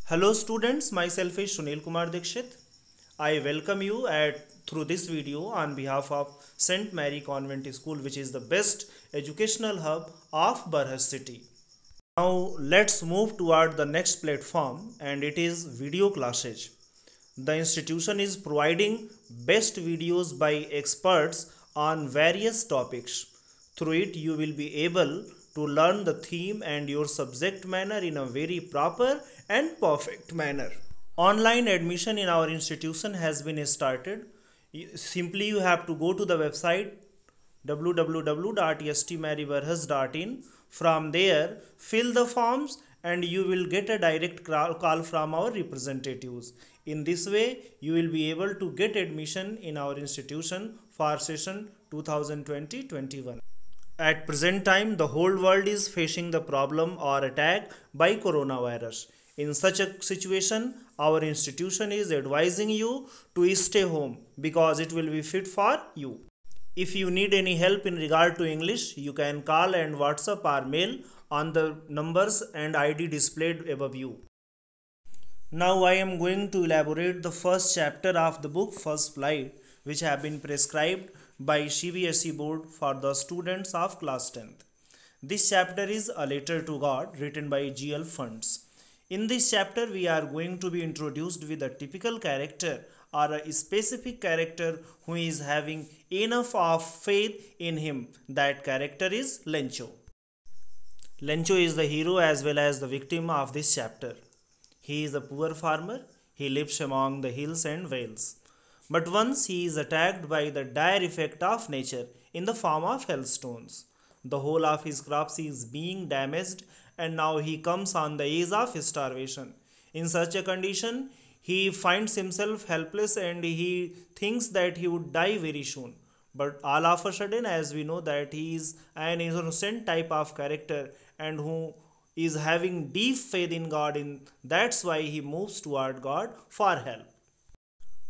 Hello students, myself is Sunil Kumar Dikshit. I welcome you through this video on behalf of St. Mary Convent School, which is the best educational hub of Barhas city. Now let's move toward the next platform, and it is video classes. The institution is providing best videos by experts on various topics. Through it, you will be able to learn the theme and your subject matter in a very proper and perfect manner. Online admission in our institution has been started. Simply you have to go to the website www.stmarybarhas.in. From there, fill the forms and you will get a direct call from our representatives. In this way, you will be able to get admission in our institution for session 2020-21. At present time, the whole world is facing the problem or attack by coronavirus. In such a situation, our institution is advising you to stay home because it will be fit for you. If you need any help in regard to English, you can call and WhatsApp or mail on the numbers and ID displayed above you. Now I am going to elaborate the first chapter of the book First Flight, which have been prescribed by CBSE board for the students of class 10th. This chapter is A Letter to God written by G.L. Funds. In this chapter we are going to be introduced with a typical character or a specific character who is having enough of faith in him. That character is Lencho. Lencho is the hero as well as the victim of this chapter. He is a poor farmer. He lives among the hills and vales. But once he is attacked by the dire effect of nature in the form of hailstones. The whole of his crops is being damaged and now he comes on the edge of starvation. In such a condition, he finds himself helpless and he thinks that he would die very soon. But all of a sudden, as we know that he is an innocent type of character and who is having deep faith in God, that's why he moves toward God for help.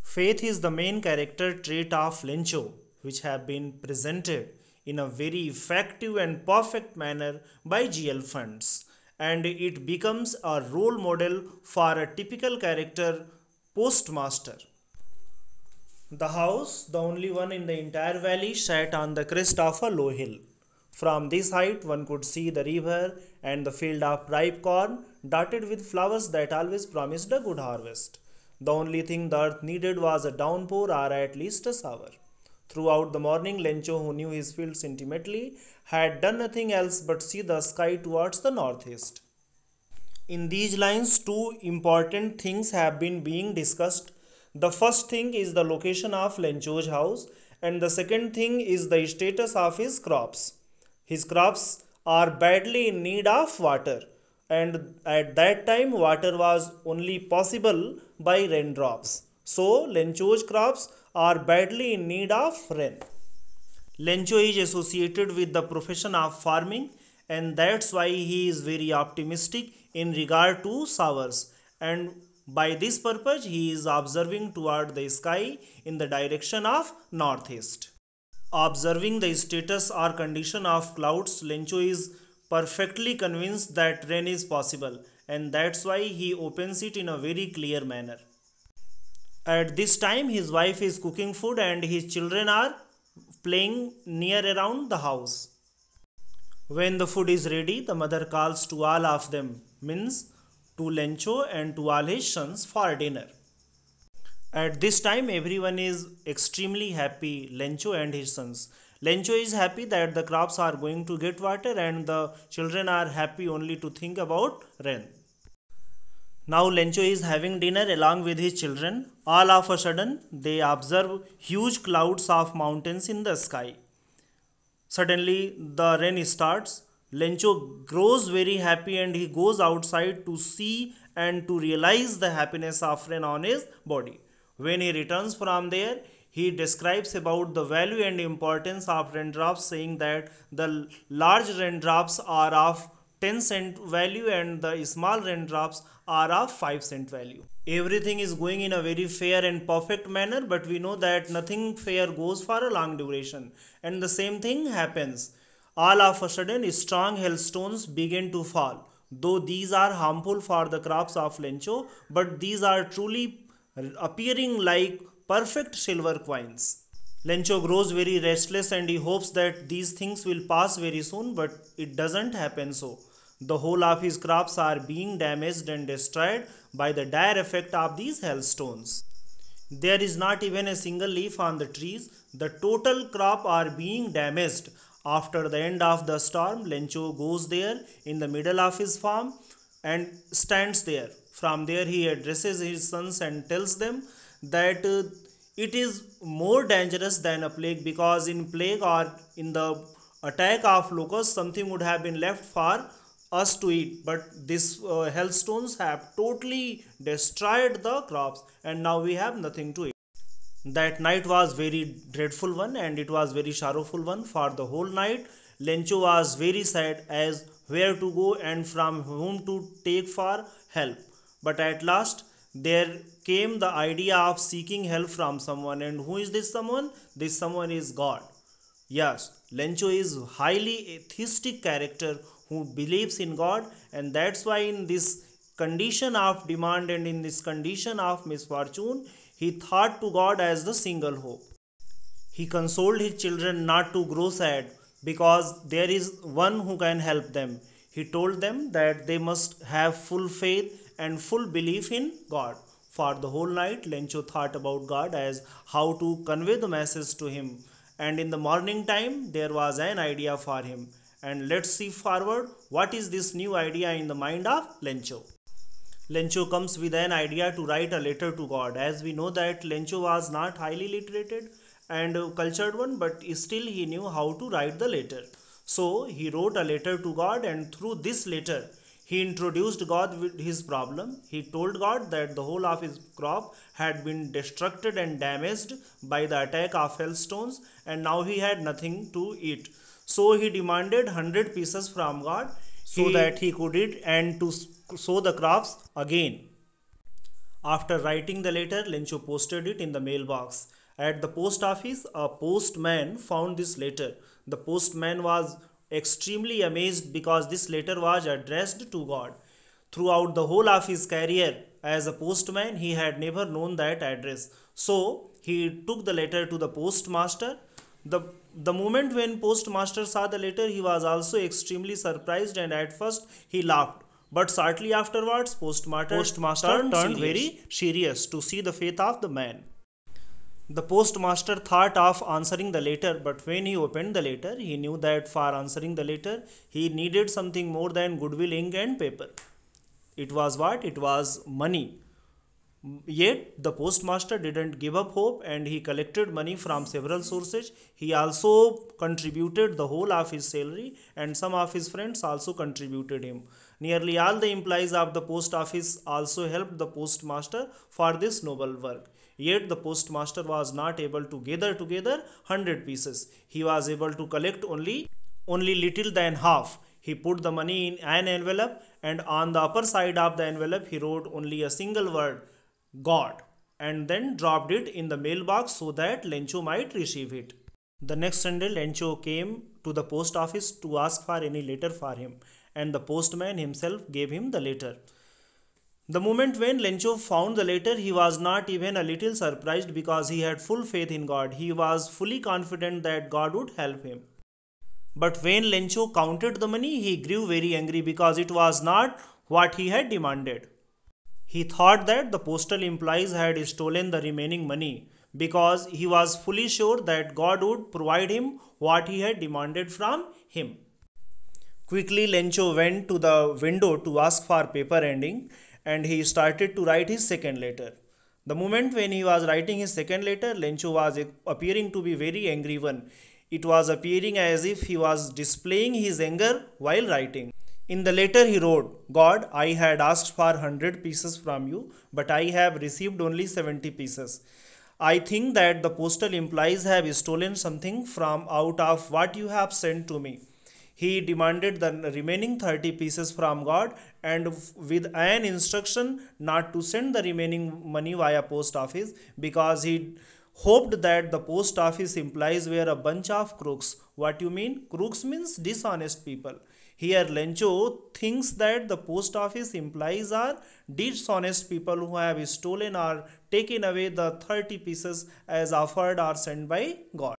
Faith is the main character trait of Lencho, which have been presented in a very effective and perfect manner by G.L. Funds, and it becomes a role model for a typical character postmaster. The house, the only one in the entire valley, sat on the crest of a low hill. From this height, one could see the river and the field of ripe corn, dotted with flowers that always promised a good harvest. The only thing the earth needed was a downpour or at least a shower. Throughout the morning, Lencho, who knew his fields intimately, had done nothing else but see the sky towards the northeast. In these lines, two important things have been being discussed. The first thing is the location of Lencho's house, and the second thing is the status of his crops. His crops are badly in need of water, and at that time, water was only possible by raindrops. So, Lencho's crops are badly in need of rain. Lencho is associated with the profession of farming, and that's why he is very optimistic in regard to showers. And by this purpose, he is observing toward the sky in the direction of northeast. Observing the status or condition of clouds, Lencho is perfectly convinced that rain is possible, and that's why he opens it in a very clear manner. At this time, his wife is cooking food and his children are playing near around the house. When the food is ready, the mother calls to all of them, means to Lencho and to all his sons for dinner. At this time, everyone is extremely happy, Lencho and his sons. Lencho is happy that the crops are going to get water and the children are happy only to think about rain. Now Lencho is having dinner along with his children. All of a sudden, they observe huge clouds of mountains in the sky. Suddenly, the rain starts. Lencho grows very happy and he goes outside to see and to realize the happiness of rain on his body. When he returns from there, he describes about the value and importance of raindrops, saying that the large raindrops are of 10-cent value and the small raindrops are of 5-cent value. Everything is going in a very fair and perfect manner, but we know that nothing fair goes for a long duration, and the same thing happens. All of a sudden, strong hailstones begin to fall. though these are harmful for the crops of Lencho, but these are truly appearing like perfect silver coins. Lencho grows very restless and he hopes that these things will pass very soon, but it doesn't happen so. The whole of his crops are being damaged and destroyed by the dire effect of these hailstones. There is not even a single leaf on the trees. The total crop are being damaged. After the end of the storm, Lencho goes there in the middle of his farm and stands there. From there, he addresses his sons and tells them that it is more dangerous than a plague, because in plague or in the attack of locusts, something would have been left for us to eat, but these hailstones have totally destroyed the crops and now we have nothing to eat. That night was very dreadful one and it was very sorrowful one. For the whole night Lencho was very sad as where to go and from whom to take for help. But at last there came the idea of seeking help from someone. And who is this someone? This someone is God. Yes, Lencho is highly atheistic character who believes in God, and that's why in this condition of demand and in this condition of misfortune, he thought to God as the single hope. He consoled his children not to grow sad because there is one who can help them. He told them that they must have full faith and full belief in God. For the whole night, Lencho thought about God as how to convey the message to him. And in the morning time, there was an idea for him. And let's see forward what is this new idea in the mind of Lencho. Lencho comes with an idea to write a letter to God. As we know that Lencho was not highly literated and cultured one, but still he knew how to write the letter. So he wrote a letter to God, and through this letter he introduced God with his problem. He told God that the whole of his crop had been destructed and damaged by the attack of hailstones and now he had nothing to eat. So he demanded 100 pieces from God so that he could eat and to sow the crops again. After writing the letter, Lencho posted it in the mailbox. At the post office, a postman found this letter. The postman was extremely amazed because this letter was addressed to God. Throughout the whole of his career as a postman, he had never known that address. So he took the letter to the postmaster. The moment when postmaster saw the letter, he was also extremely surprised and at first he laughed. But shortly afterwards, postmaster turned very serious to see the faith of the man. The postmaster thought of answering the letter, but when he opened the letter, he knew that for answering the letter, he needed something more than goodwill, ink and paper. It was what? It was money. Yet the postmaster didn't give up hope and he collected money from several sources. He also contributed the whole of his salary and some of his friends also contributed him. Nearly all the employees of the post office also helped the postmaster for this noble work. Yet the postmaster was not able to gather together 100 pieces. He was able to collect only little than half. He put the money in an envelope and on the upper side of the envelope he wrote only a single word, God, and then dropped it in the mailbox so that Lencho might receive it. The next Sunday, Lencho came to the post office to ask for any letter for him, and the postman himself gave him the letter. The moment when Lencho found the letter, he was not even a little surprised because he had full faith in God. He was fully confident that God would help him. But when Lencho counted the money, he grew very angry because it was not what he had demanded. He thought that the postal employees had stolen the remaining money because he was fully sure that God would provide him what he had demanded from him. Quickly, Lencho went to the window to ask for paper and ink, and he started to write his second letter. The moment when he was writing his second letter, Lencho was appearing to be very angry one. It was appearing as if he was displaying his anger while writing. In the letter he wrote, God, I had asked for 100 pieces from you, but I have received only 70 pieces. I think that the postal employees have stolen something from out of what you have sent to me. He demanded the remaining 30 pieces from God and with an instruction not to send the remaining money via post office because he hoped that the post office employees were a bunch of crooks. What you mean? Crooks means dishonest people. Here Lencho thinks that the post office implies are dishonest people who have stolen or taken away the 30 pieces as offered or sent by God.